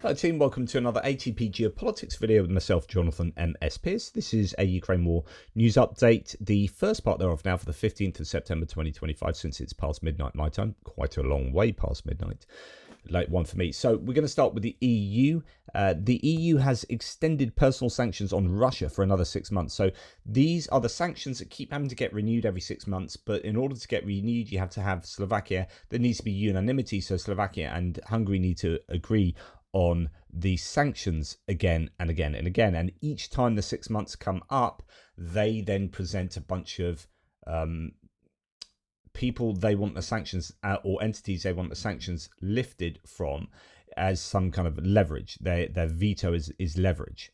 Hello team, welcome to another ATP Geopolitics video with myself, Jonathan M.S. Pearce. This is a Ukraine war news update, the first part thereof now for the 15th of September 2025, since it's past midnight my time, quite a long way past midnight, late one for me. So we're going to start with the EU. The EU has extended personal sanctions on Russia for another 6 months. So these are the sanctions that keep having to get renewed every 6 months, but in order to get renewed, you have to have Slovakia. There needs to be unanimity, so Slovakia and Hungary need to agree on the sanctions again and again and again, and each time the 6 months come up, they then present a bunch of people they want the sanctions or entities they want the sanctions lifted from as some kind of leverage. Their veto is leverage.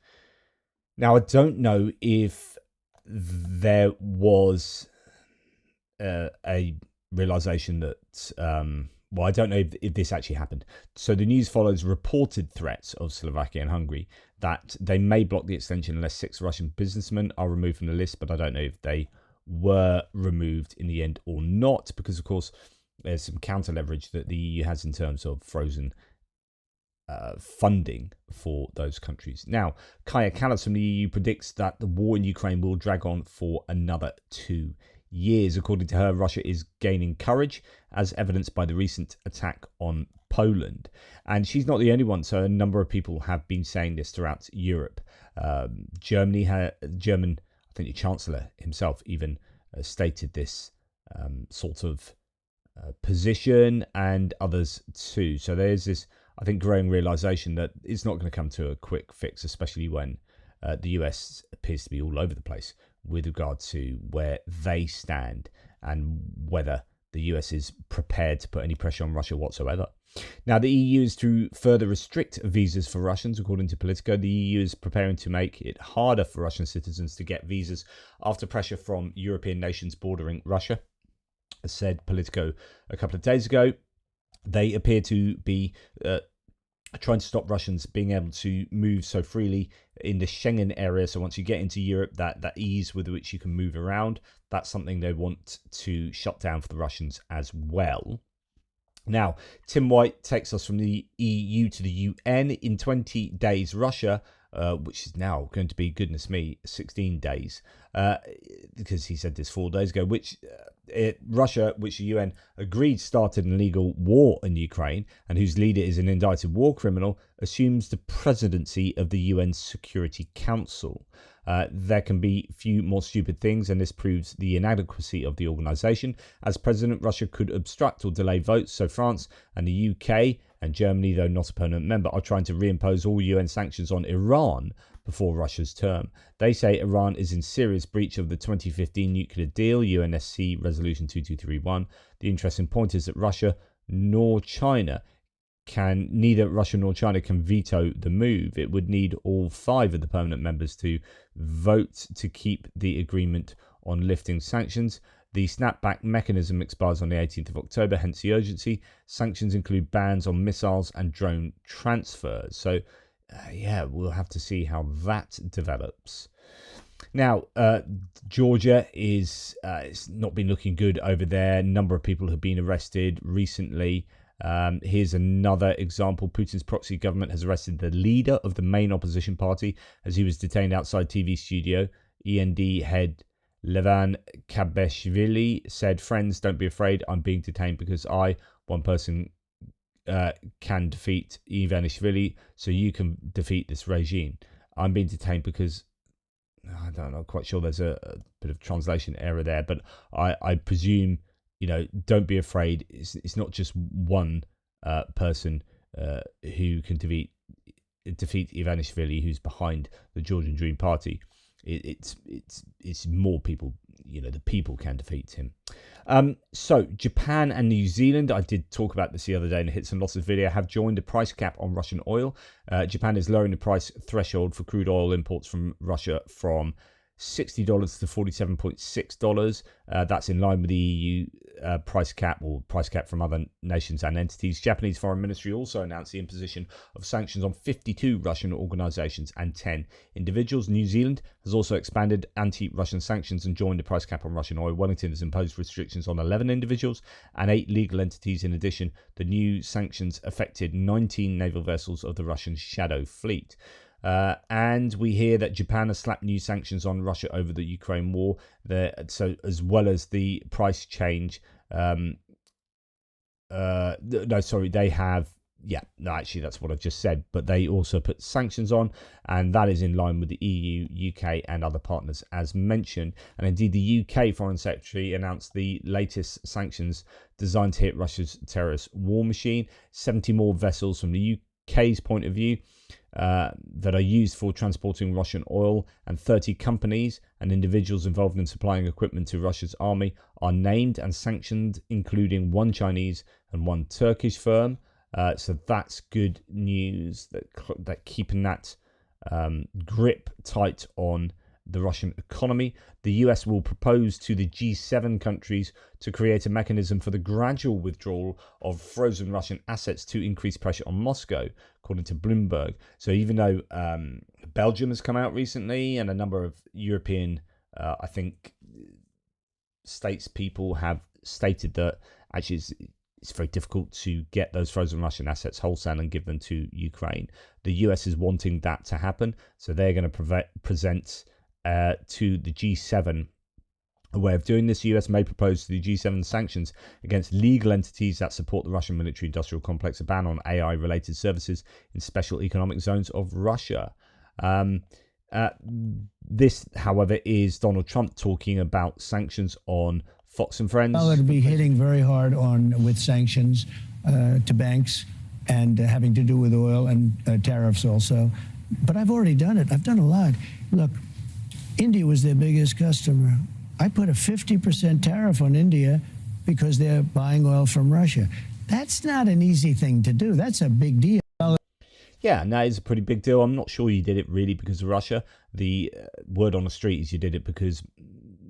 Now, I don't know if there was a realization that well, I don't know if this actually happened. So the news follows reported threats of Slovakia and Hungary that they may block the extension unless 6 Russian businessmen are removed from the list, but I don't know if they were removed in the end or not, because of course there's some counter leverage that the EU has in terms of frozen funding for those countries. Now, Kaja Kallas from the EU predicts that the war in Ukraine will drag on for another 2 years. According to her, Russia is gaining courage, as evidenced by the recent attack on Poland. And she's not the only one, so a number of people have been saying this throughout Europe. German, I think the Chancellor himself even stated this sort of position, and others too. So there's this, I think, growing realization that it's not going to come to a quick fix, especially when the US appears to be all over the place with regard to where they stand and whether the US is prepared to put any pressure on Russia whatsoever. Now, the EU is to further restrict visas for Russians. According to Politico, the EU is preparing to make it harder for Russian citizens to get visas after pressure from European nations bordering Russia. As said Politico a couple of days ago, they appear to be trying to stop Russians being able to move so freely in the Schengen area. So once you get into Europe, that ease with which you can move around, that's something they want to shut down for the Russians as well. Now, Tim White takes us from the EU to the UN. In 20 days, Russia, which is now going to be, goodness me, 16 days, because he said this 4 days ago, Russia, which the UN agreed started an illegal war in Ukraine and whose leader is an indicted war criminal, assumes the presidency of the UN Security Council. There can be few more stupid things, and this proves the inadequacy of the organisation. As president, Russia could obstruct or delay votes, so France and the UK and Germany, though not a permanent member, are trying to reimpose all UN sanctions on Iran before Russia's term. They say Iran is in serious breach of the 2015 nuclear deal, UNSC Resolution 2231. The interesting point is that neither Russia nor China can veto the move. It would need all 5 of the permanent members to vote to keep the agreement on lifting sanctions. The snapback mechanism expires on the 18th of October, hence the urgency. Sanctions include bans on missiles and drone transfers. So, we'll have to see how that develops. Now, Georgia it's not been looking good over there. A number of people have been arrested recently. Here's another example. Putin's proxy government has arrested the leader of the main opposition party as he was detained outside TV studio. END head Levan Kabeshvili said, "Friends, don't be afraid. I'm being detained because one person, can defeat Ivanishvili, so you can defeat this regime. I'm being detained because," I'm not quite sure, there's a bit of translation error there, but I presume, don't be afraid. It's not just one person who can defeat Ivanishvili, who's behind the Georgian Dream Party. It's more people. The people can defeat him. So Japan and New Zealand, I did talk about this the other day in a Hits and Losses video, have joined a price cap on Russian oil. Japan is lowering the price threshold for crude oil imports from Russia from $60 to $47.6. That's in line with the EU price cap from other nations and entities. Japanese Foreign Ministry also announced the imposition of sanctions on 52 Russian organizations and 10 individuals. New Zealand has also expanded anti-Russian sanctions and joined the price cap on Russian oil. Wellington has imposed restrictions on 11 individuals and 8 legal entities. In addition, the new sanctions affected 19 naval vessels of the Russian Shadow Fleet. And we hear that Japan has slapped new sanctions on Russia over the Ukraine war. So as well as the price change, they have. Yeah, no, actually, that's what I've just said. But they also put sanctions on, and that is in line with the EU, UK, and other partners, as mentioned. And indeed, the UK Foreign Secretary announced the latest sanctions designed to hit Russia's terrorist war machine. 70 more vessels from the UK's point of view that are used for transporting Russian oil, and 30 companies and individuals involved in supplying equipment to Russia's army are named and sanctioned, including one Chinese and one Turkish firm. So that's good news, that keeping that grip tight on the Russian economy. The US will propose to the G7 countries to create a mechanism for the gradual withdrawal of frozen Russian assets to increase pressure on Moscow, according to Bloomberg. So even though Belgium has come out recently, and a number of European, I think, people have stated that actually it's very difficult to get those frozen Russian assets wholesale and give them to Ukraine. The US is wanting that to happen, so they're going to present to the G7 a way of doing this. The US may propose to the G7 sanctions against legal entities that support the Russian military-industrial complex, a ban on AI-related services in special economic zones of Russia. This, however, is Donald Trump talking about sanctions on Fox and Friends. Well, it'll be hitting very hard with sanctions to banks and having to do with oil and tariffs also. But I've already done it. I've done a lot. Look, India was their biggest customer. I put a 50% tariff on India because they're buying oil from Russia. That's not an easy thing to do. That's a big deal. Yeah, and that is a pretty big deal. I'm not sure you did it really because of Russia. The word on the street is you did it because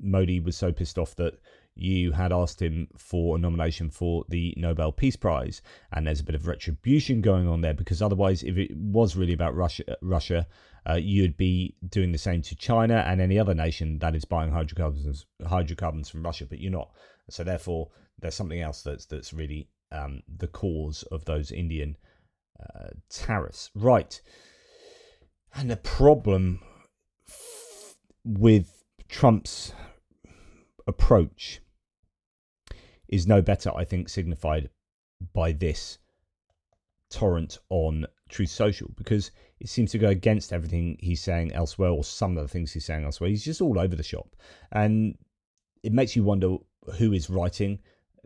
Modi was so pissed off that you had asked him for a nomination for the Nobel Peace Prize, and there's a bit of retribution going on there, because otherwise, if it was really about Russia, you'd be doing the same to China and any other nation that is buying hydrocarbons from Russia, but you're not. So therefore, there's something else that's really the cause of those Indian tariffs. Right. And the problem with Trump's approach is no better, I think, signified by this torrent on Truth Social, because it seems to go against everything he's saying elsewhere, or some of the things he's saying elsewhere. He's just all over the shop, and it makes you wonder who is writing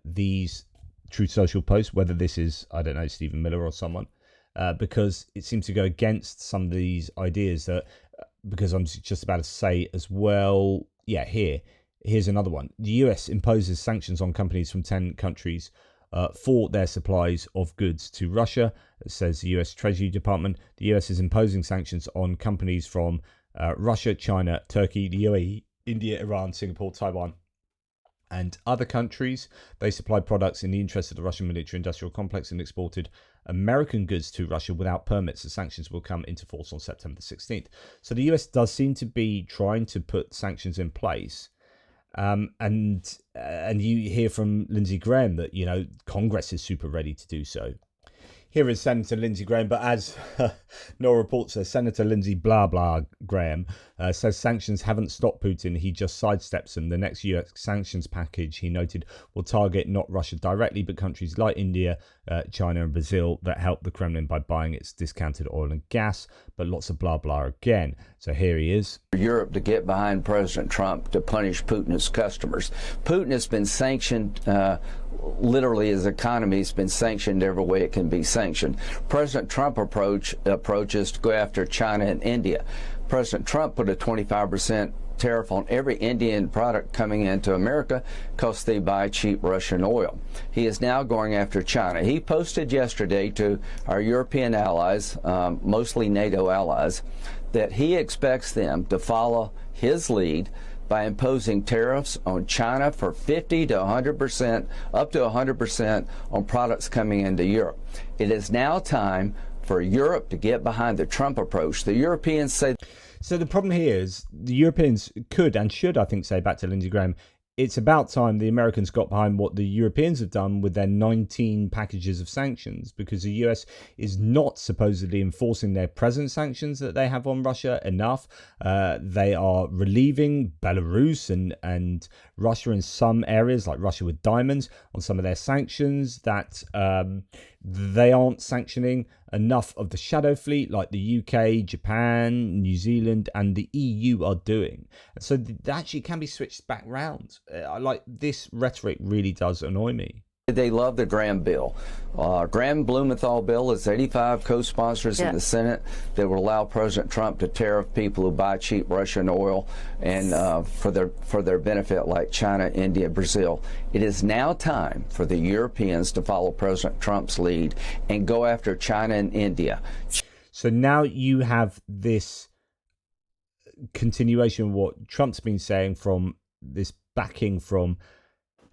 these Truth Social posts, whether this is, I don't know, Stephen Miller or someone, because it seems to go against some of these ideas that, because I'm just about to say as well, yeah, here's another one. The US imposes sanctions on companies from 10 countries for their supplies of goods to Russia, says the US Treasury Department. The US is imposing sanctions on companies from Russia, China, Turkey, the UAE, India, Iran, Singapore, Taiwan, and other countries. They supplied products in the interest of the Russian military-industrial complex and exported American goods to Russia without permits. The sanctions will come into force on September 16th. So the US does seem to be trying to put sanctions in place. And you hear from Lindsey Graham that, you know, Congress is super ready to do so. Here is Senator Lindsey Graham, but as no report says, Senator Lindsey Graham says sanctions haven't stopped Putin. He just sidesteps them. The next US sanctions package, he noted, will target not Russia directly, but countries like India, China and Brazil that help the Kremlin by buying its discounted oil and gas. But lots of blah again. So here he is. Europe to get behind President Trump to punish Putin's customers. Putin has been sanctioned, literally his economy has been sanctioned every way it can be sanctioned. President Trump approach is to go after China and India. President Trump put a 25% tariff on every Indian product coming into America because they buy cheap Russian oil. He is now going after China. He posted yesterday to our European allies, mostly NATO allies, that he expects them to follow his lead by imposing tariffs on China for 50 to 100%, up to 100% on products coming into Europe. It is now time for Europe to get behind the Trump approach. The Europeans say... So the problem here is the Europeans could and should, I think, say back to Lindsey Graham, it's about time the Americans got behind what the Europeans have done with their 19 packages of sanctions, because the US is not supposedly enforcing their present sanctions that they have on Russia enough. They are relieving Belarus and Russia in some areas, like Russia with diamonds, on some of their sanctions. That they aren't sanctioning enough of the shadow fleet like the UK, Japan, New Zealand and the EU are doing. So that actually can be switched back round. Like, this rhetoric really does annoy me. They love the Graham bill. Graham Blumenthal bill is 85 co-sponsors in the Senate that will allow President Trump to tariff people who buy cheap Russian oil and for their benefit, like China, India, Brazil. It is now time for the Europeans to follow President Trump's lead and go after China and India. So now you have this continuation of what Trump's been saying, from this backing from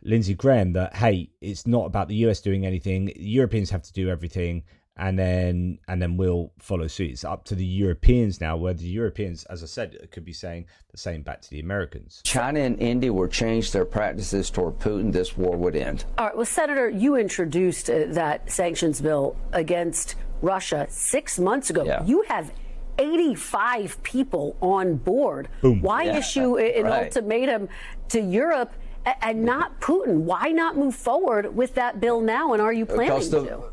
Lindsey Graham, that, hey, it's not about the US doing anything, Europeans have to do everything, and then we'll follow suit. It's up to the Europeans now, where the Europeans, as I said, could be saying the same back to the Americans. China and India will change their practices toward Putin. This war would end. All right. Well, Senator, you introduced that sanctions bill against Russia 6 months ago. Yeah. You have 85 people on board. Boom. Why issue an ultimatum to Europe and not Putin? Why not move forward with that bill now? And are you planning to?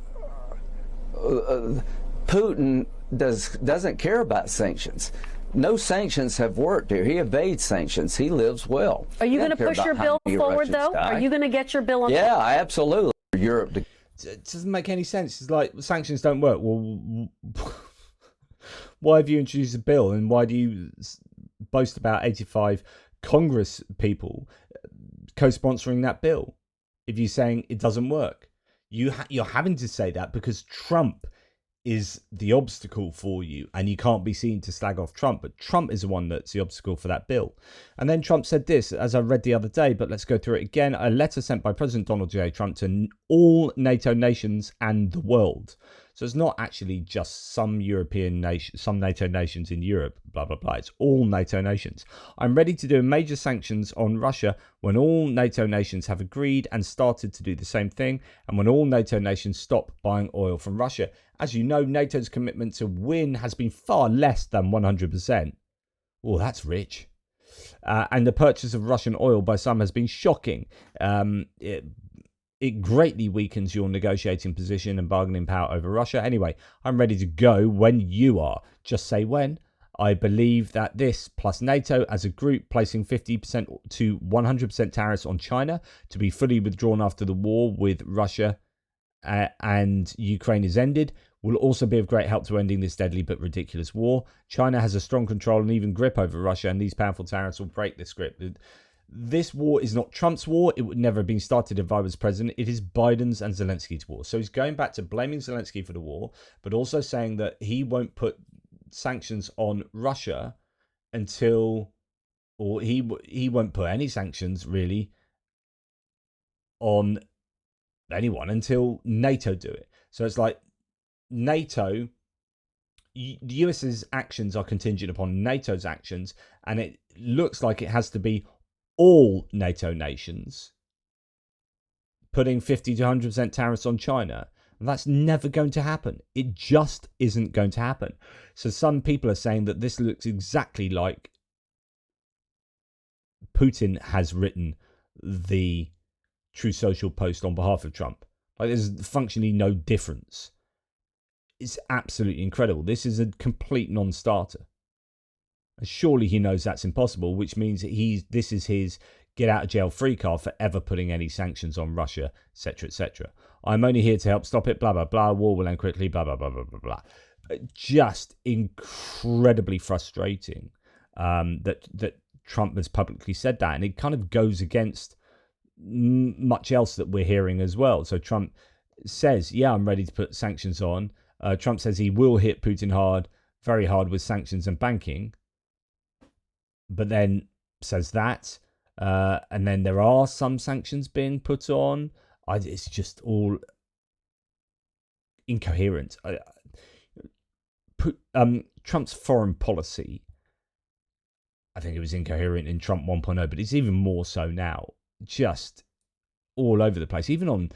Putin doesn't care about sanctions. No sanctions have worked here. He evades sanctions. He lives well. Are you going to push your bill forward, though? Are you going to get your bill on? Yeah, absolutely. Europe. It doesn't make any sense. It's like, sanctions don't work. Well, why have you introduced a bill, and why do you boast about 85 Congress people co-sponsoring that bill if you're saying it doesn't work? You're having to say that because Trump is the obstacle for you, and you can't be seen to slag off Trump, but Trump is the one that's the obstacle for that bill. And then Trump said this, as I read the other day, but let's go through it again. A letter sent by President Donald J. Trump to all NATO nations and the world. So it's not actually just some European nation, some NATO nations in Europe, blah, blah, blah. It's all NATO nations. I'm ready to do major sanctions on Russia when all NATO nations have agreed and started to do the same thing, and when all NATO nations stop buying oil from Russia. As you know, NATO's commitment to win has been far less than 100%. Oh, that's rich. And the purchase of Russian oil by some has been shocking. It greatly weakens your negotiating position and bargaining power over Russia. Anyway, I'm ready to go when you are. Just say when. I believe that this, plus NATO as a group placing 50% to 100% tariffs on China to be fully withdrawn after the war with Russia and Ukraine is ended, will also be of great help to ending this deadly but ridiculous war. China has a strong control and even grip over Russia, and these powerful tariffs will break this grip. This war is not Trump's war. It would never have been started if I was president. It is Biden's and Zelensky's war. So he's going back to blaming Zelensky for the war, but also saying that he won't put sanctions on Russia until, or he won't put any sanctions really on anyone until NATO do it. So it's like NATO, the US's actions are contingent upon NATO's actions, and it looks like it has to be all NATO nations putting 50 to 100% tariffs on China. And that's never going to happen. It just isn't going to happen. So some people are saying that this looks exactly like Putin has written the True Social post on behalf of Trump. Like, there's functionally no difference. It's absolutely incredible. This is a complete non-starter. And surely he knows that's impossible, which means this is his get out of jail free card for ever putting any sanctions on Russia, etc., etc. I'm only here to help stop it, blah, blah, blah. War will end quickly, blah, blah, blah, blah, blah, blah. Just incredibly frustrating that Trump has publicly said that, and it kind of goes against much else that we're hearing as well. So Trump says, yeah, I'm ready to put sanctions on. Trump says he will hit Putin hard, very hard with sanctions and banking, but then says that, and then there are some sanctions being put on. It's just all incoherent. Trump's foreign policy, I think it was incoherent in Trump 1.0, but it's even more so now. Just all over the place, even on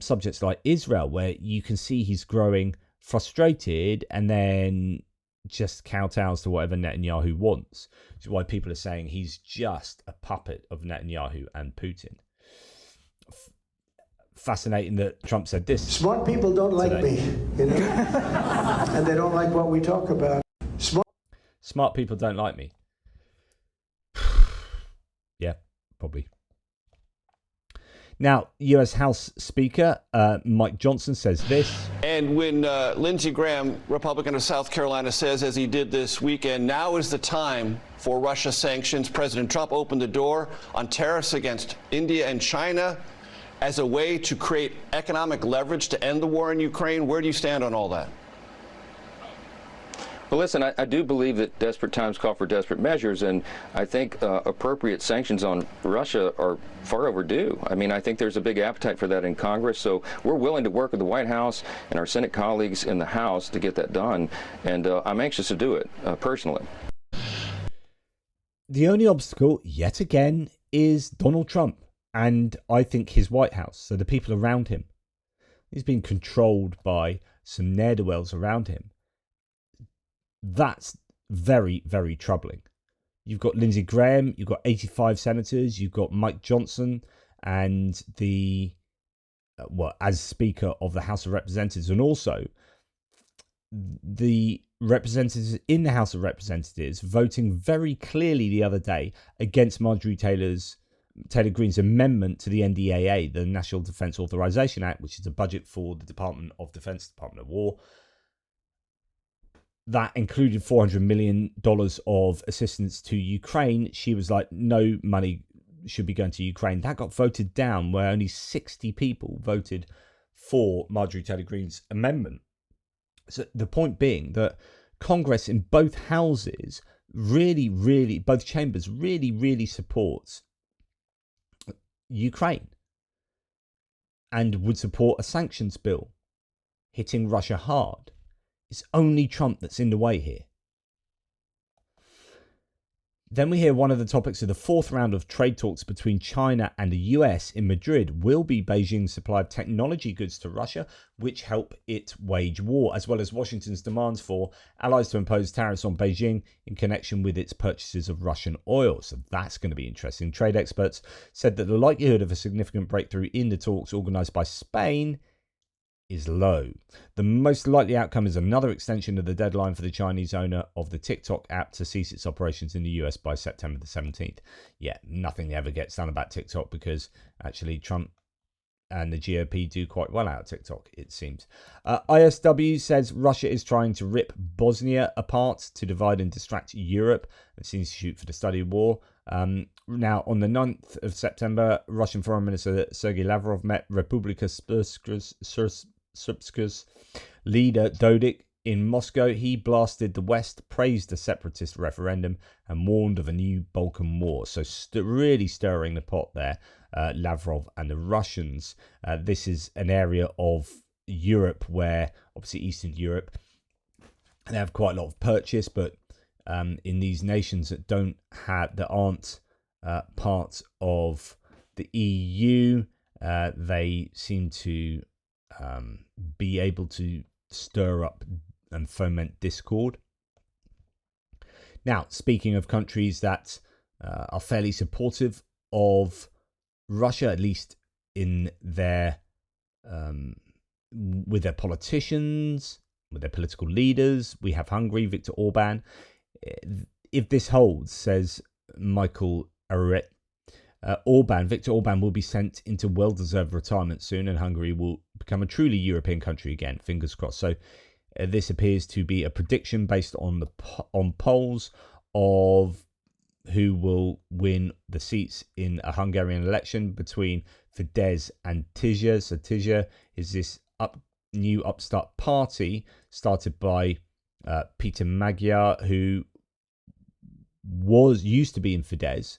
subjects like Israel, where you can see he's growing frustrated and then just kowtows to whatever Netanyahu wants, which is why people are saying he's just a puppet of Netanyahu and Putin. Fascinating that Trump said this. Smart people don't like me, you know, and they don't like what we talk about. Smart people don't like me. Yeah, probably. Now, US House Speaker Mike Johnson says this. And when Lindsey Graham, Republican of South Carolina, says, as he did this weekend, now is the time for Russia sanctions. President Trump opened the door on tariffs against India and China as a way to create economic leverage to end the war in Ukraine. Where do you stand on all that? Well, listen, I do believe that desperate times call for desperate measures, and I think appropriate sanctions on Russia are far overdue. I mean, I think there's a big appetite for that in Congress, so we're willing to work with the White House and our Senate colleagues in the House to get that done, and I'm anxious to do it personally. The only obstacle, yet again, is Donald Trump, and I think his White House, so the people around him. He's been controlled by some ne'er-do-wells around him. That's very, very troubling. You've got Lindsey Graham, you've got 85 senators, you've got Mike Johnson, and as Speaker of the House of Representatives, and also the representatives in the House of Representatives voting very clearly the other day against Marjorie Taylor Greene's amendment to the NDAA, the National Defense Authorization Act, which is a budget for the Department of Defense, Department of War. That included $400 million of assistance to Ukraine. She was like, no money should be going to Ukraine. That got voted down, where only 60 people voted for Marjorie Taylor Greene's amendment. So the point being that Congress in both houses both chambers really supports Ukraine and would support a sanctions bill hitting Russia hard. It's only Trump that's in the way here. Then we hear one of the topics of the fourth round of trade talks between China and the US in Madrid will be Beijing's supply of technology goods to Russia, which help it wage war, as well as Washington's demands for allies to impose tariffs on Beijing in connection with its purchases of Russian oil. So that's going to be interesting. Trade experts said that the likelihood of a significant breakthrough in the talks organised by Spain is low. The most likely outcome is another extension of the deadline for the Chinese owner of the TikTok app to cease its operations in the US by September the 17th. Yeah, nothing ever gets done about TikTok because actually Trump and the GOP do quite well out of TikTok, it seems. ISW says Russia is trying to rip Bosnia apart to divide and distract Europe. It's the Institute for the Study of War. Now, on the 9th of September, Russian Foreign Minister Sergei Lavrov met Republika Srpska's leader Dodik in Moscow. He blasted the West, praised the separatist referendum, and warned of a new Balkan war. So really stirring the pot there, Lavrov and the Russians. This is an area of Europe where, obviously Eastern Europe, they have quite a lot of purchase, but in these nations that aren't part of the EU, they seem to be able to stir up and foment discord. Now, speaking of countries that are fairly supportive of Russia, at least in their with their politicians, with their political leaders, we have Hungary, Viktor Orban. If this holds, says Michael Arret, Viktor Orban will be sent into well-deserved retirement soon, and Hungary will become a truly European country again. Fingers crossed. So this appears to be a prediction based on polls of who will win the seats in a Hungarian election between Fidesz and TIGE. So TIGE is this new upstart party started by Peter Magyar, who used to be in Fidesz,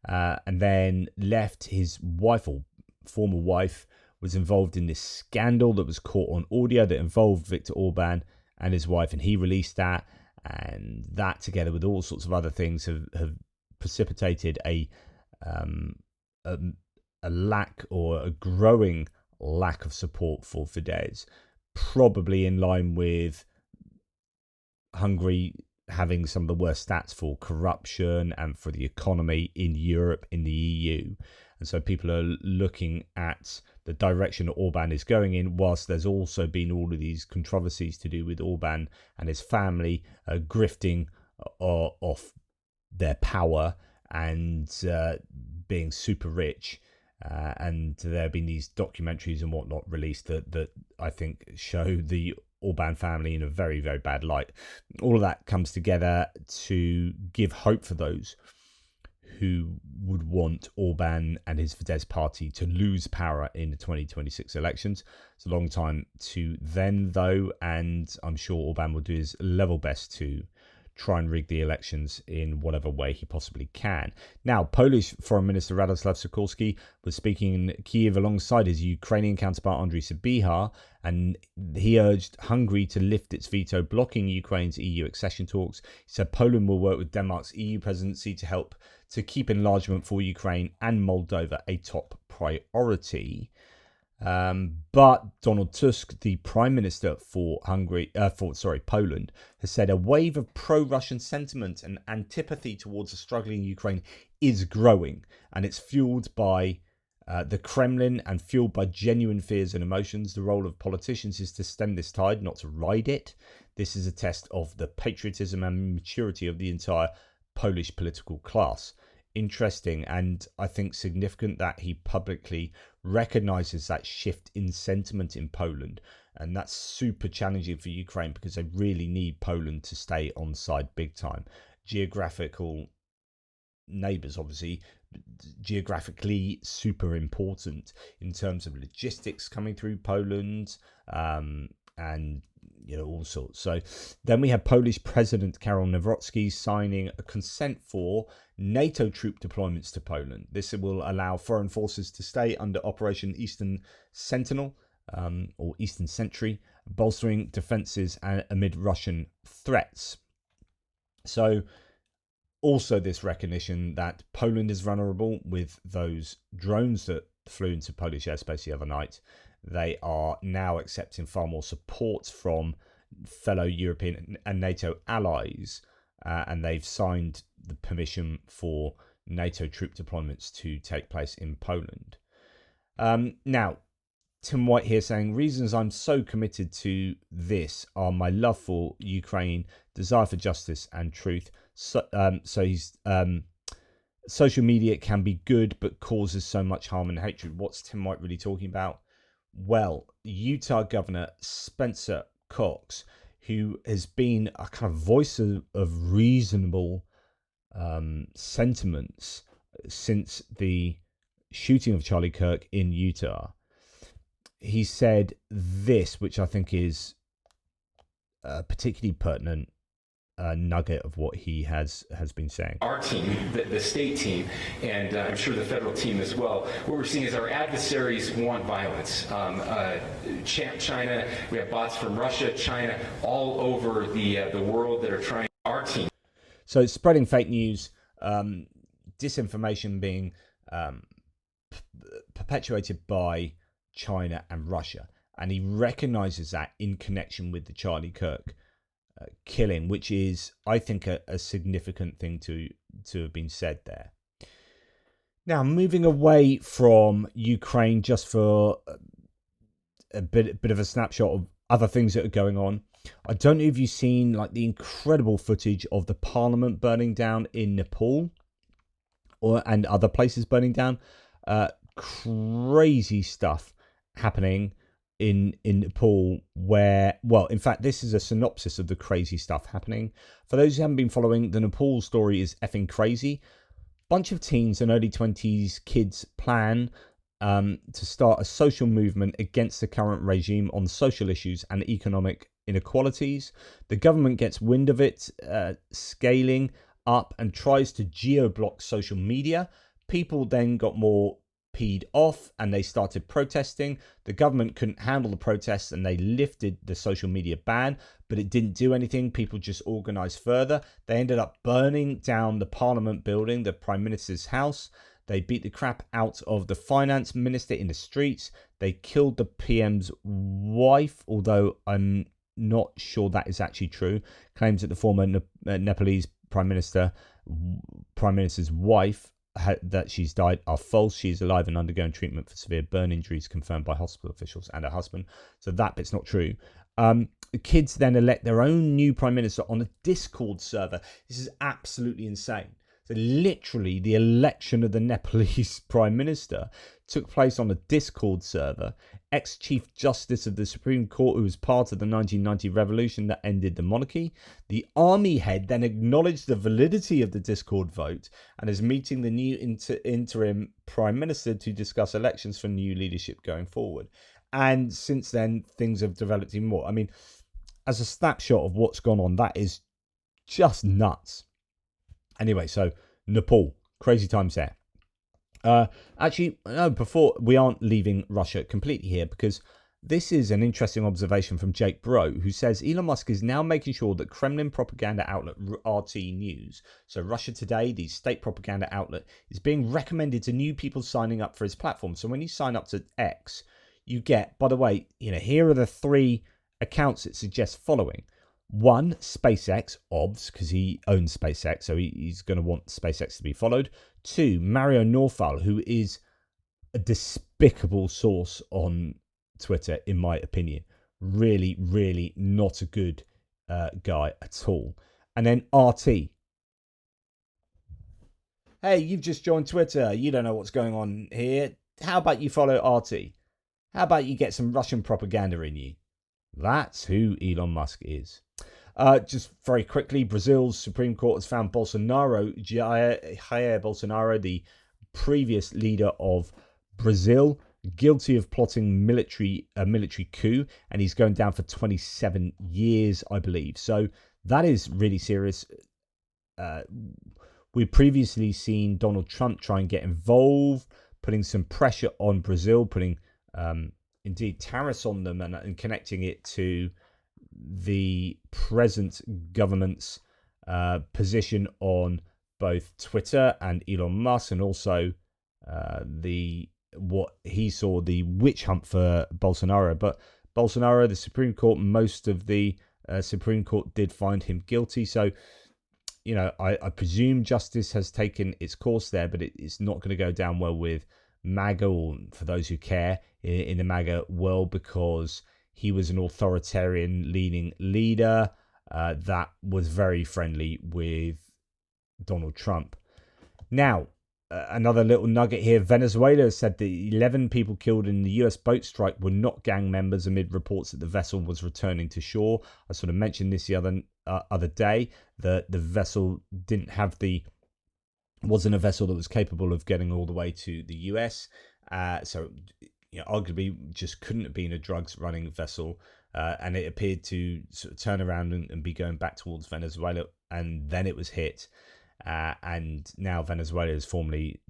and then left. His wife, or former wife, was involved in this scandal that was caught on audio that involved Viktor Orban and his wife, and he released that, and that together with all sorts of other things have precipitated a lack, or a growing lack, of support for Fidesz, probably in line with Hungary having some of the worst stats for corruption and for the economy in Europe, in the EU. And so people are looking at the direction that Orban is going in, whilst there's also been all of these controversies to do with Orban and his family grifting off their power and being super rich. And there have been these documentaries and whatnot released that I think show the Orban family in a very, very bad light. All of that comes together to give hope for those who would want Orban and his Fidesz party to lose power in the 2026 elections. It's a long time to then, though, and I'm sure Orban will do his level best to try and rig the elections in whatever way he possibly can. Now, Polish Foreign Minister Radoslaw Sikorski was speaking in Kyiv alongside his Ukrainian counterpart Andriy Sybiha, and he urged Hungary to lift its veto blocking Ukraine's EU accession talks. He said Poland will work with Denmark's EU presidency to help to keep enlargement for Ukraine and Moldova a top priority. But Donald Tusk, the Prime Minister for Poland, has said a wave of pro-Russian sentiment and antipathy towards a struggling Ukraine is growing, and it's fueled by the Kremlin and fueled by genuine fears and emotions. The role of politicians is to stem this tide, not to ride it. This is a test of the patriotism and maturity of the entire Polish political class. Interesting, and I think significant that he publicly recognises that shift in sentiment in Poland, and that's super challenging for Ukraine because they really need Poland to stay on side big time. Geographical neighbours, obviously, geographically super important in terms of logistics coming through Poland, and all sorts. So then we have Polish President Karol Nawrocki signing a consent for NATO troop deployments to Poland. This will allow foreign forces to stay under Operation Eastern Sentinel, or Eastern Sentry, bolstering defences amid Russian threats. So also this recognition that Poland is vulnerable with those drones that flew into Polish airspace the other night. They are now accepting far more support from fellow European and NATO allies, and they've signed the permission for NATO troop deployments to take place in Poland. Now, Tim White here saying, reasons I'm so committed to this are my love for Ukraine, desire for justice and truth. So he's social media can be good, but causes so much harm and hatred. What's Tim White really talking about? Well, Utah Governor Spencer Cox, who has been a kind of voice of reasonable sentiments since the shooting of Charlie Kirk in Utah, he said this, which I think is a particularly pertinent nugget of what he has been saying. Our team, the state team, and I'm sure the federal team as well, what we're seeing is our adversaries want violence. China, we have bots from Russia, China, all over the world that are trying our team. So spreading fake news, disinformation being perpetuated by China and Russia. And he recognizes that in connection with the Charlie Kirk killing, which is, I think, a significant thing to have been said there. Now, moving away from Ukraine, just for a bit of a snapshot of other things that are going on. I don't know if you've seen like the incredible footage of the parliament burning down in Nepal, and other places burning down. Crazy stuff happening in Nepal where, well, in fact, this is a synopsis of the crazy stuff happening. For those who haven't been following, the Nepal story is effing crazy. Bunch of teens and early 20s kids plan to start a social movement against the current regime on social issues and economic inequalities. The government gets wind of it, scaling up, and tries to geo-block social media. People then got more peed off and they started protesting. The government couldn't handle the protests and they lifted the social media ban, but it didn't do anything. People just organized further. They ended up burning down the Parliament building, the Prime Minister's house. They beat the crap out of the finance minister in the streets. They killed the PM's wife, although I'm not sure that is actually true. Claims that the former Nepalese Prime Minister's wife that she's died are false. She's alive and undergoing treatment for severe burn injuries confirmed by hospital officials and her husband. So that bit's not true. The kids then elect their own new prime minister on a Discord server. This is absolutely insane. So literally the election of the Nepalese prime minister took place on a Discord server. Ex-Chief Justice of the Supreme Court, who was part of the 1990 revolution that ended the monarchy. The army head then acknowledged the validity of the Discord vote and is meeting the new interim prime minister to discuss elections for new leadership going forward. And since then, things have developed even more. I mean, as a snapshot of what's gone on, that is just nuts. Anyway, so Nepal, crazy times there. Actually, no, before we aren't leaving Russia completely here, because this is an interesting observation from Jake Bro, who says Elon Musk is now making sure that Kremlin propaganda outlet RT News, so Russia Today, the state propaganda outlet, is being recommended to new people signing up for his platform. So when you sign up to X, you get, by the way, here are the 3 accounts it suggests following. 1, SpaceX, obvs, because he owns SpaceX, so he's going to want SpaceX to be followed. 2, Mario Norfal, who is a despicable source on Twitter, in my opinion. Really, really not a good guy at all. And then RT. Hey, you've just joined Twitter. You don't know what's going on here. How about you follow RT? How about you get some Russian propaganda in you? That's who Elon Musk is. Just very quickly, Brazil's Supreme Court has found Bolsonaro, Jair Bolsonaro, the previous leader of Brazil, guilty of plotting a military coup, and he's going down for 27 years, I believe. So that is really serious. We've previously seen Donald Trump try and get involved, putting some pressure on Brazil, putting indeed tariffs on them and connecting it to the present government's position on both Twitter and Elon Musk, and also what he saw the witch hunt for Bolsonaro. But Bolsonaro, the Supreme Court, most of the Supreme Court did find him guilty. So, I presume justice has taken its course there, but it's not going to go down well with MAGA, or for those who care, in the MAGA world, because he was an authoritarian-leaning leader that was very friendly with Donald Trump. Now, another little nugget here. Venezuela said that 11 people killed in the US boat strike were not gang members amid reports that the vessel was returning to shore. I sort of mentioned this the other day, that the vessel wasn't a vessel that was capable of getting all the way to the US. So arguably just couldn't have been a drugs running vessel. And it appeared to sort of turn around and be going back towards Venezuela. And then it was hit. And now Venezuela is formally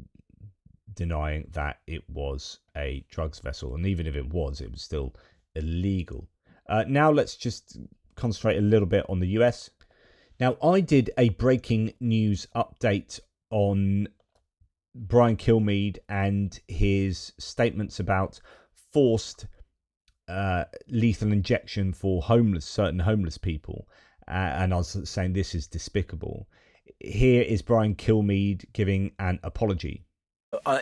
denying that it was a drugs vessel. And even if it was still illegal. Now let's just concentrate a little bit on the US. Now, I did a breaking news update on Brian Kilmeade and his statements about forced lethal injection for certain homeless people. And I was saying this is despicable. Here is Brian Kilmeade giving an apology.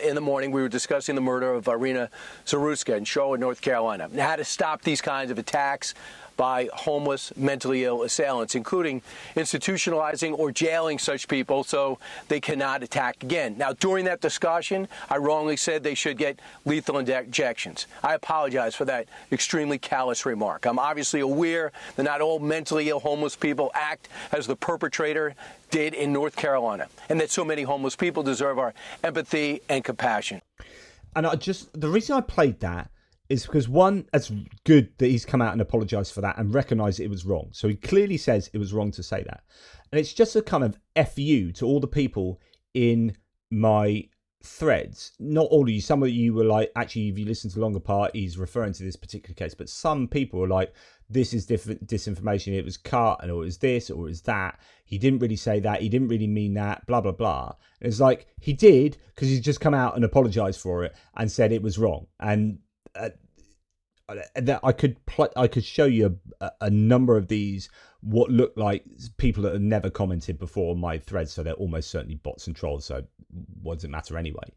In the morning, we were discussing the murder of Irina Zaruska in Charlotte, North Carolina, and how to stop these kinds of attacks by homeless, mentally ill assailants, including institutionalizing or jailing such people so they cannot attack again. Now, during that discussion, I wrongly said they should get lethal injections. I apologize for that extremely callous remark. I'm obviously aware that not all mentally ill homeless people act as the perpetrator did in North Carolina, and that so many homeless people deserve our empathy and compassion. And the reason I played that is because, one, it's good that he's come out and apologised for that and recognised it was wrong. So he clearly says it was wrong to say that. And it's just a kind of FU to all the people in my threads. Not all of you. Some of you were like, actually, if you listen to Longer Part, he's referring to this particular case. But some people were like, this is disinformation. It was cut, and or it was this, or it was that. He didn't really say that. He didn't really mean that, blah, blah, blah. And it's like, he did, because he's just come out and apologised for it and said it was wrong. And that I could show you a number of these, what look like people that have never commented before on my threads, so they're almost certainly bots and trolls, so what does it matter anyway?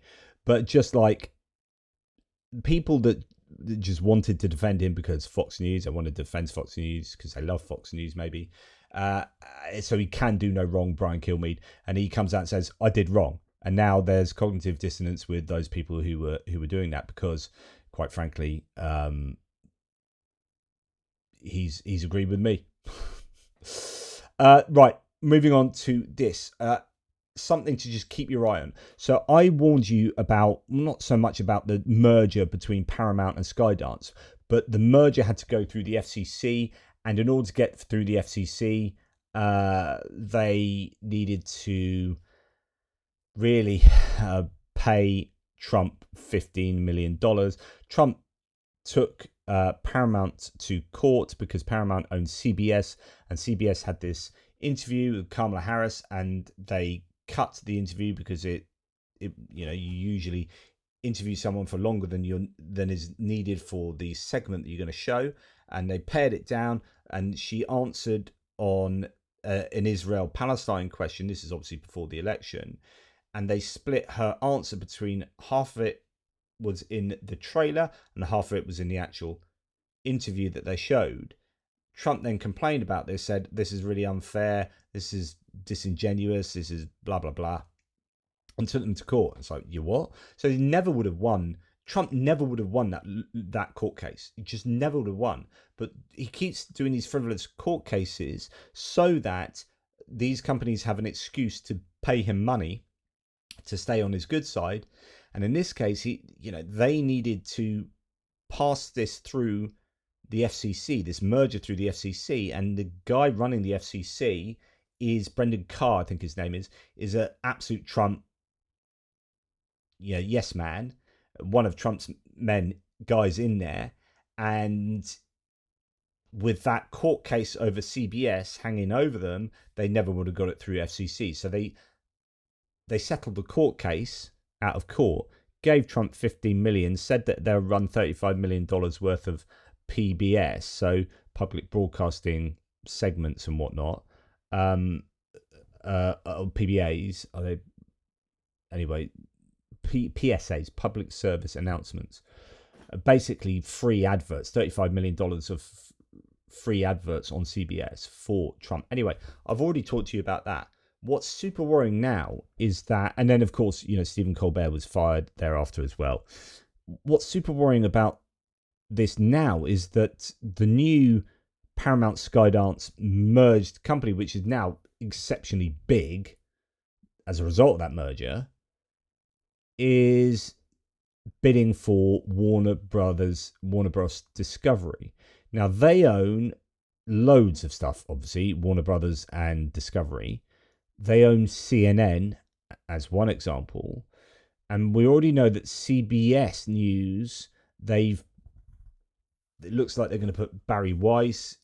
But just like people that just wanted to defend him because Fox News, I want to defend Fox News because they love Fox News maybe, so he can do no wrong, Brian Kilmeade, and he comes out and says, I did wrong. And now there's cognitive dissonance with those people who were doing that because, quite frankly, he's agreed with me. Right, moving on to this. Something to just keep your eye on. So I warned you about, not so much about the merger between Paramount and Skydance, but the merger had to go through the FCC, and in order to get through the FCC, they needed to really pay Trump $15 million. Trump took Paramount to court because Paramount owns CBS, and CBS had this interview with Kamala Harris, and they cut the interview because it you usually interview someone for longer than is needed for the segment that you're going to show, and they pared it down, and she answered on an Israel-Palestine question. This is obviously before the election, and they split her answer between half of it was in the trailer and half of it was in the actual interview that they showed. Trump then complained about this, said this is really unfair, this is disingenuous, this is blah blah blah, and took them to court. It's like, you what? So he never would have won. Trump never would have won that court case. He just never would have won. But he keeps doing these frivolous court cases so that these companies have an excuse to pay him money to stay on his good side. And in this case, they needed to pass this through the FCC, this merger through the FCC, and the guy running the FCC is Brendan Carr, I think his name is an absolute Trump, yes man, one of Trump's guys in there, and with that court case over CBS hanging over them, they never would have got it through FCC. So they settled the court case out of court, gave Trump $15 million, said that they'll run $35 million worth of PBS, so public broadcasting segments and whatnot, PBAs, are they? Anyway, PSAs, public service announcements, basically free adverts, $35 million of free adverts on CBS for Trump. Anyway, I've already talked to you about that. What's super worrying now is that, and then of course, Stephen Colbert was fired thereafter as well. What's super worrying about this now is that the new Paramount Skydance merged company, which is now exceptionally big as a result of that merger, is bidding for Warner Bros. Discovery. Now they own loads of stuff, obviously, Warner Brothers and Discovery. They own CNN as one example, and we already know that CBS News, it looks like they're going to put Barry Weiss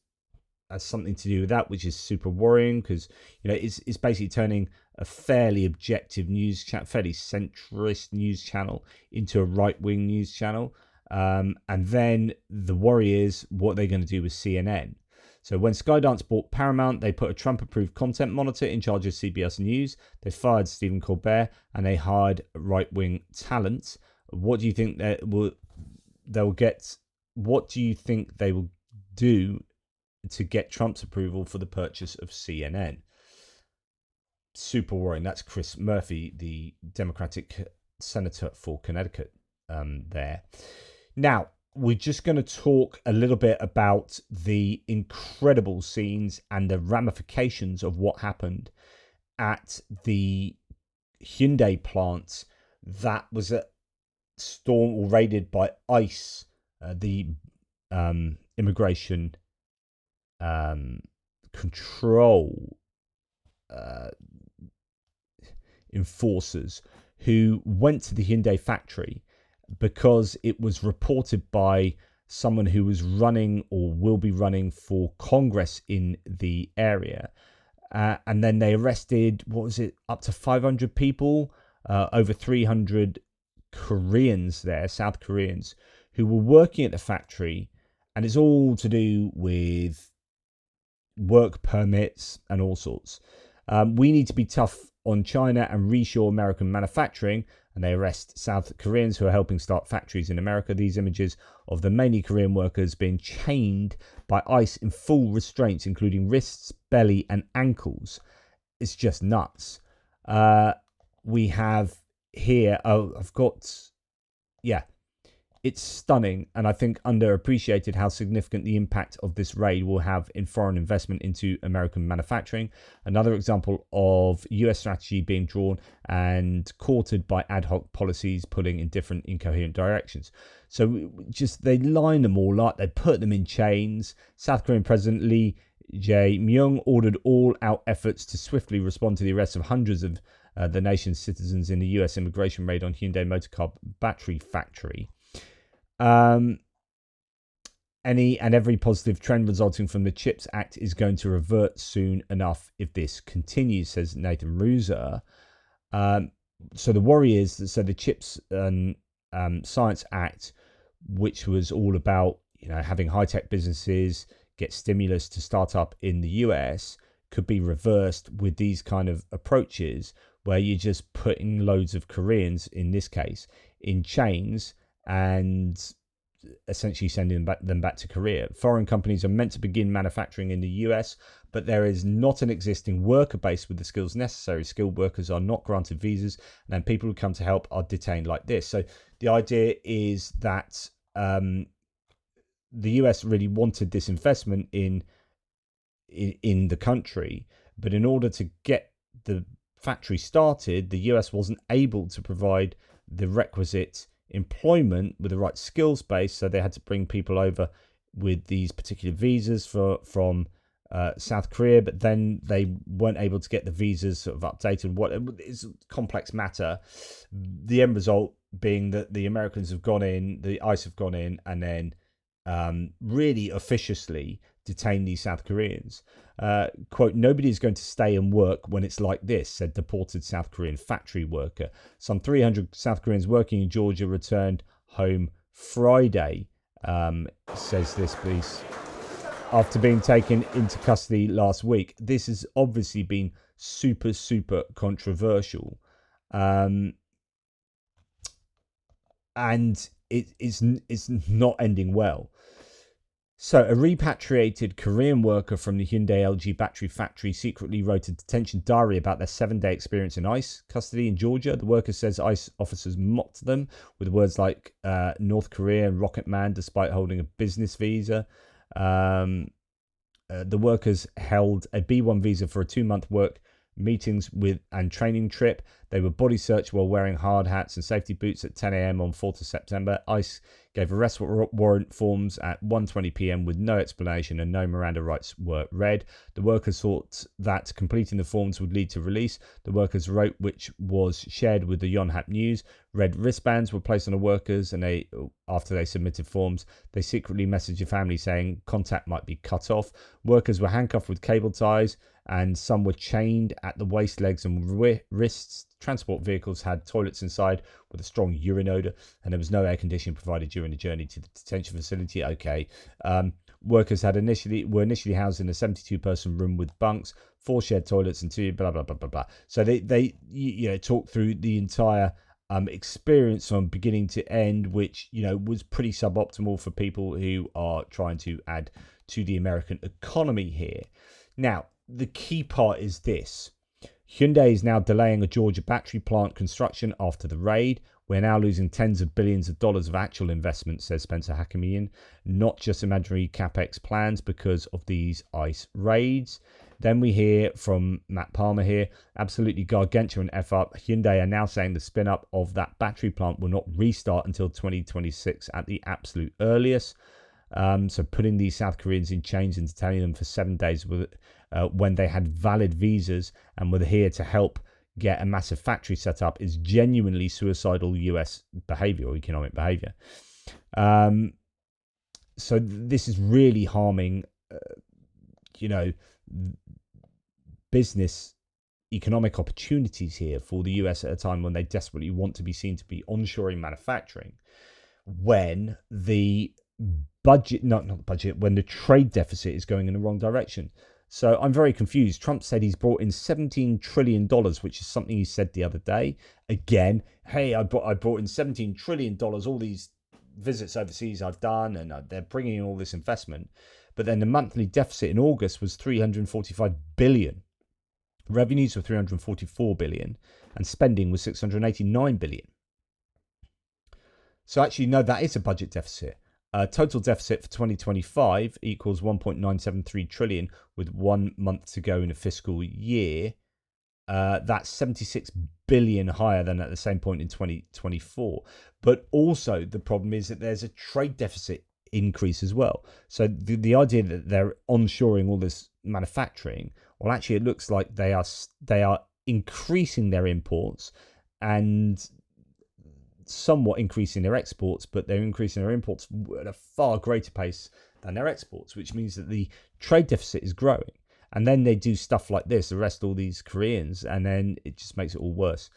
as something to do with that, which is super worrying because it's basically turning a fairly objective news channel, fairly centrist news channel into a right-wing news channel. And then the worry is what they're going to do with CNN. So when Skydance bought Paramount, they put a Trump-approved content monitor in charge of CBS News. They fired Stephen Colbert and they hired right-wing talent. What do you think they'll get? What do you think they will do to get Trump's approval for the purchase of CNN. Super worrying. That's Chris Murphy, the Democratic senator for Connecticut there. Now, we're just going to talk a little bit about the incredible scenes and the ramifications of what happened at the Hyundai plant that was stormed or raided by ICE, the immigration control enforcers, who went to the Hyundai factory because it was reported by someone who was running or will be running for Congress in the area. And then they arrested, up to 500 people, over 300 Koreans there, South Koreans, who were working at the factory. And it's all to do with work permits and all sorts. We need to be tough on China and reshore American manufacturing. And they arrest South Koreans who are helping start factories in America. These images of the mainly Korean workers being chained by ICE in full restraints, including wrists, belly, and ankles. It's just nuts. We have here, it's stunning, and I think underappreciated how significant the impact of this raid will have in foreign investment into American manufacturing. Another example of US strategy being drawn and courted by ad hoc policies pulling in different incoherent directions. So just they line them all up, they put them in chains. South Korean President Lee Jae-myung ordered all-out efforts to swiftly respond to the arrest of hundreds of the nation's citizens in the US immigration raid on Hyundai motorcar battery factory. Any and every positive trend resulting from the CHIPS Act is going to revert soon enough if this continues, says Nathan Ruser. So the worry is that the CHIPS and Science Act, which was all about having high-tech businesses get stimulus to start up in the US, could be reversed with these kind of approaches where you're just putting loads of Koreans, in this case, in chains and essentially sending them back to Korea. Foreign companies are meant to begin manufacturing in the US, but there is not an existing worker base with the skills necessary. Skilled workers are not granted visas, and then people who come to help are detained like this. So the idea is that the US really wanted this investment in the country, but in order to get the factory started, the US wasn't able to provide the requisite employment with the right skills base, so they had to bring people over with these particular visas from South Korea, but then they weren't able to get the visas sort of updated. What is a complex matter. The end result being that the Americans have gone in, the ICE have gone in, and then really officiously detain these South Koreans. Quote, nobody is going to stay and work when it's like this, said deported South Korean factory worker. Some 300 South Koreans working in Georgia returned home Friday, says this piece, after being taken into custody last week. This has obviously been super, super controversial. And it's not ending well. So, a repatriated Korean worker from the Hyundai LG battery factory secretly wrote a detention diary about their 7-day experience in ICE custody in Georgia. The worker says ICE officers mocked them with words like North Korea and Rocket Man, despite holding a business visa. The workers held a B1 visa for a 2-month work meetings with and training trip. They were body searched while wearing hard hats and safety boots at 10 a.m. on 4th of September. ICE gave arrest warrant forms at 1:20 p.m. with no explanation, and no Miranda rights were read. The workers thought that completing the forms would lead to release. The workers wrote, which was shared with the Yonhap News. Red wristbands were placed on the workers, and after they submitted forms, they secretly messaged the family saying contact might be cut off. Workers were handcuffed with cable ties, and some were chained at the waist, legs, and wrists. Transport vehicles had toilets inside with a strong urine odor, and there was no air conditioning provided during the journey to the detention facility. Okay. Workers were initially housed in a 72-person room with bunks, 4 shared toilets, and 2 blah blah blah blah blah. So they talk through the entire experience from beginning to end, which was pretty suboptimal for people who are trying to add to the American economy here. Now, the key part is this. Hyundai is now delaying a Georgia battery plant construction after the raid. We're now losing tens of billions of dollars of actual investment, says Spencer Hakimian, not just imaginary capex plans because of these ICE raids. Then we hear from Matt Palmer here, absolutely gargantuan F up. Hyundai are now saying the spin up of that battery plant will not restart until 2026 at the absolute earliest. So putting these South Koreans in chains and detaining them for 7 days when they had valid visas and were here to help get a massive factory set up is genuinely suicidal US behavior or economic behavior. So this is really harming, business economic opportunities here for the US at a time when they desperately want to be seen to be onshoring manufacturing, when the when the trade deficit is going in the wrong direction. So I'm very confused. Trump said he's brought in $17 trillion, which is something he said the other day. Again, hey, I brought in $17 trillion, all these visits overseas I've done, and they're bringing in all this investment. But then the monthly deficit in August was $345 billion. Revenues were $344 billion, and spending was $689 billion. So actually, no, that is a budget deficit. Total deficit for 2025 equals 1.973 trillion with 1 month to go in a fiscal year. That's 76 billion higher than at the same point in 2024. But also the problem is that there's a trade deficit increase as well. So the idea that they're onshoring all this manufacturing, well, actually it looks like they are increasing their imports and somewhat increasing their exports, but they're increasing their imports at a far greater pace than their exports, which means that the trade deficit is growing. And then they do stuff like this, arrest all these Koreans, and then it just makes it all worse.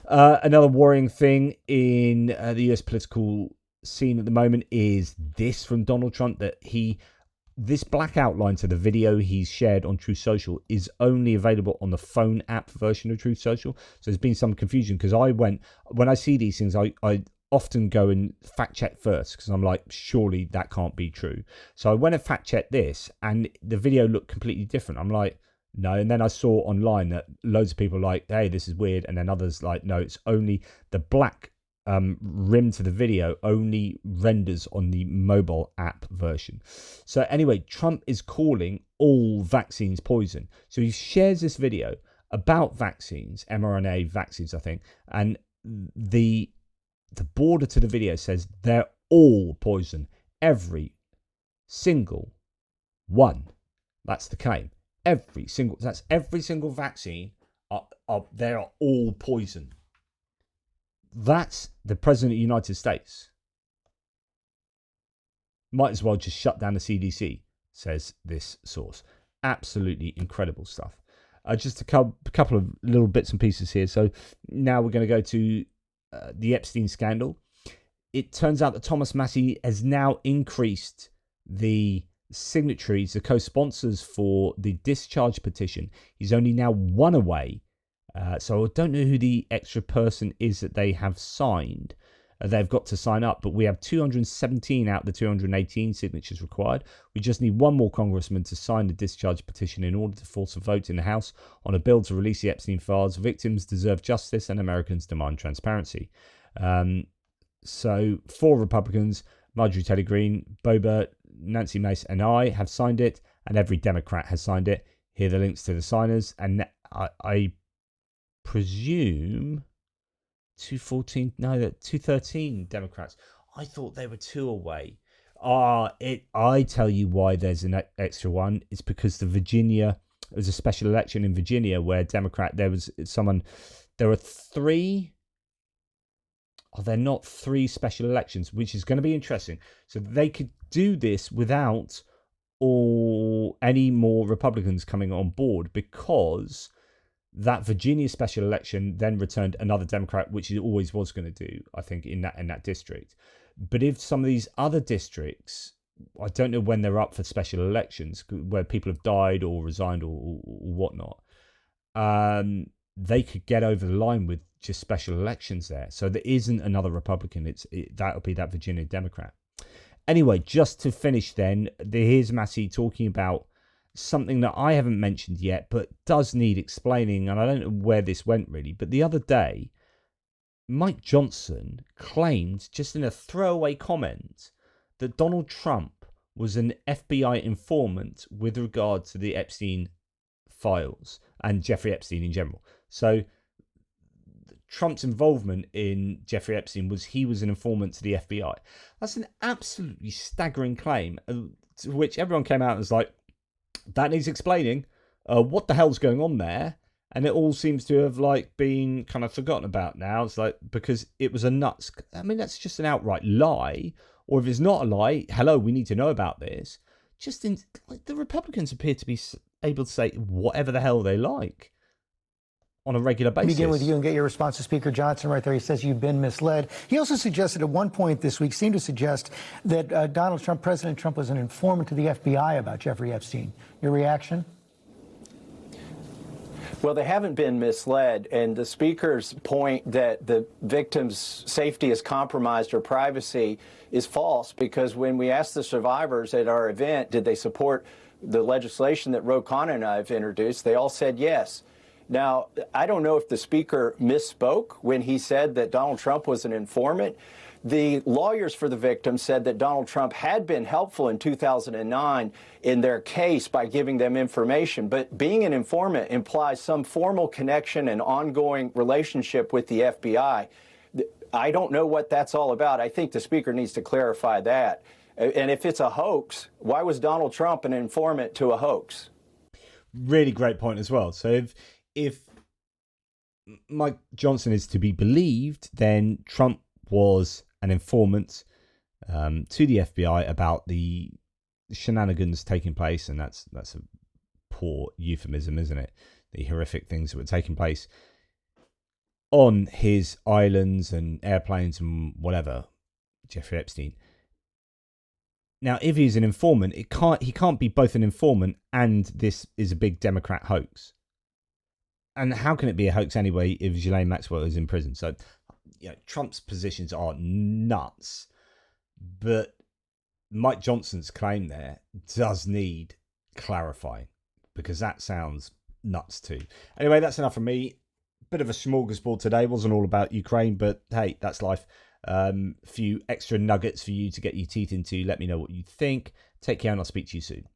Another worrying thing in the US political scene at the moment is this from Donald Trump, that this black outline to the video he's shared on Truth Social is only available on the phone app version of Truth Social. So there's been some confusion because when I see these things, I often go and fact check first because I'm like, surely that can't be true. So I went and fact checked this and the video looked completely different. I'm like, no. And then I saw online that loads of people were like, hey, this is weird. And then others like, no, it's only the black rim to the video only renders on the mobile app version. So anyway, Trump is calling all vaccines poison. So he shares this video about vaccines, mRNA vaccines, I think, and the border to the video says they're all poison. Every single one. That's the claim. Every single vaccine they are all poison. That's the President of the United States. Might as well just shut down the CDC, says this source. Absolutely incredible stuff. Just a couple of little bits and pieces here. So now we're going to go to the Epstein scandal. It turns out that Thomas Massie has now increased the signatories, the co-sponsors for the discharge petition. He's only now one away. So I don't know who the extra person is that they have signed. They've got to sign up, but we have 217 out of the 218 signatures required. We just need one more congressman to sign the discharge petition in order to force a vote in the House on a bill to release the Epstein files. Victims deserve justice and Americans demand transparency. So 4 Republicans, Marjorie Taylor Greene, Boebert, Nancy Mace and I have signed it, and every Democrat has signed it. Here are the links to the signers, and I presume 213 Democrats. I thought there were 2 away. I tell you why there's an extra one. It's because there was a special election in Virginia where there were 3. Oh, they're not 3 special elections, which is going to be interesting. So they could do this without any more Republicans coming on board, because that Virginia special election then returned another Democrat, which it always was going to do, I think, in that district. But if some of these other districts, I don't know when they're up for special elections, where people have died or resigned or whatnot, they could get over the line with just special elections there. So there isn't another Republican. That'll be that Virginia Democrat. Anyway, just to finish then, here's Massey talking about something that I haven't mentioned yet, but does need explaining, and I don't know where this went really, but the other day, Mike Johnson claimed, just in a throwaway comment, that Donald Trump was an FBI informant with regard to the Epstein files and Jeffrey Epstein in general. So Trump's involvement in Jeffrey Epstein was he was an informant to the FBI. That's an absolutely staggering claim, to which everyone came out and was like, that needs explaining. What the hell's going on there? And it all seems to have like been kind of forgotten about now. It's like, because it was a nuts. I mean, that's just an outright lie. Or if it's not a lie, hello, we need to know about this. Just in like, the Republicans appear to be able to say whatever the hell they like on a regular basis. Begin with you and get your response to Speaker Johnson right there. He says you've been misled. He also suggested at one point this week, seemed to suggest that President Trump was an informant to the FBI about Jeffrey Epstein. Your reaction? Well, they haven't been misled, and the Speaker's point that the victim's safety is compromised or privacy is false, because when we asked the survivors at our event, did they support the legislation that Ro Khanna and I have introduced, they all said yes. Now, I don't know if the Speaker misspoke when he said that Donald Trump was an informant. The lawyers for the victim said that Donald Trump had been helpful in 2009 in their case by giving them information. But being an informant implies some formal connection and ongoing relationship with the FBI. I don't know what that's all about. I think the Speaker needs to clarify that. And if it's a hoax, why was Donald Trump an informant to a hoax? Really great point as well. So if Mike Johnson is to be believed, then Trump was an informant to the FBI about the shenanigans taking place, and that's a poor euphemism, isn't it? The horrific things that were taking place on his islands and airplanes and whatever, Jeffrey Epstein. Now, if he's an informant, he can't be both an informant and this is a big Democrat hoax. And how can it be a hoax anyway if Ghislaine Maxwell is in prison? So, Trump's positions are nuts, but Mike Johnson's claim there does need clarifying, because that sounds nuts too. Anyway, that's enough from me. Bit of a smorgasbord today. Wasn't all about Ukraine, but hey, that's life. Few extra nuggets for you to get your teeth into. Let me know what you think. Take care, and I'll speak to you soon.